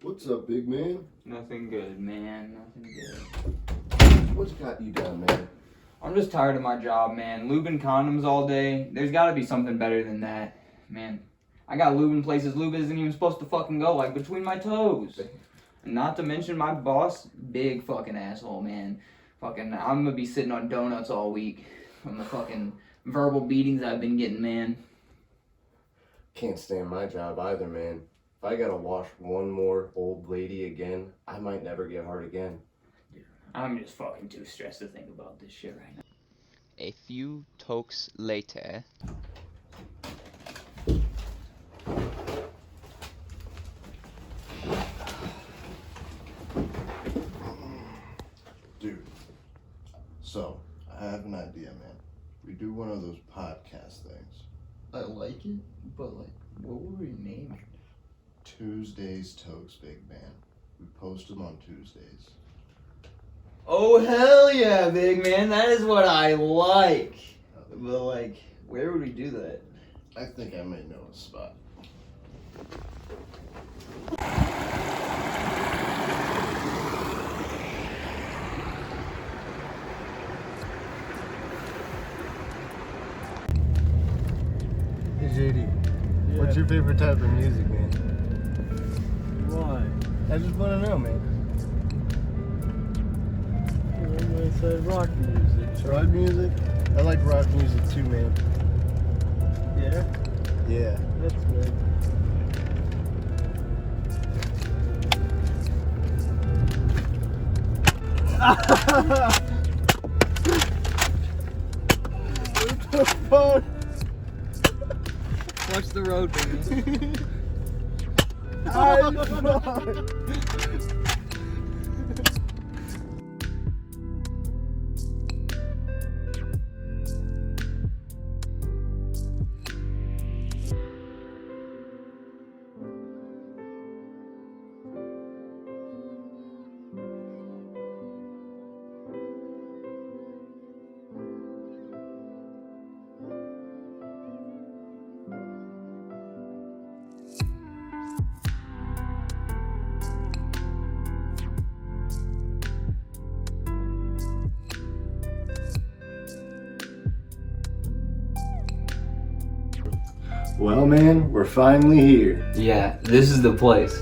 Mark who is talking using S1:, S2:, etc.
S1: What's up, big man?
S2: Nothing good, man. Nothing good.
S1: What's got you down, man?
S2: I'm just tired of my job, man. Lubing condoms all day. There's gotta be something better than that. Man, I got lubing places lube isn't even supposed to fucking go, like between my toes. And not to mention my boss, big fucking asshole, man. Fucking, I'm gonna be sitting on donuts all week from the fucking verbal beatings I've been getting, man.
S1: Can't stand my job either, man. If I gotta wash one more old lady again, I might never get hard again.
S2: I'm just fucking too stressed to think about this shit right now.
S3: A few Tokes later.
S1: Dude, so, I have an idea, man. We do one of those podcast things.
S2: I like it, but like, what would we name it?
S1: Tuesday's Tokes, big man. We post them on Tuesdays.
S2: Oh, hell yeah, big man. That is what I like. But, like, where would we do that?
S1: I think I may know a spot. Hey, JD. What's your favorite type of music, man?
S4: Why?
S1: I just want to know, man.
S4: I'm gonna say rock music.
S1: Rock music? I like rock music too, man.
S4: Yeah?
S1: Yeah.
S4: That's good.
S1: What the fuck?
S2: Watch the road, baby.
S1: Well, man, we're finally here.
S2: Yeah, this is the place.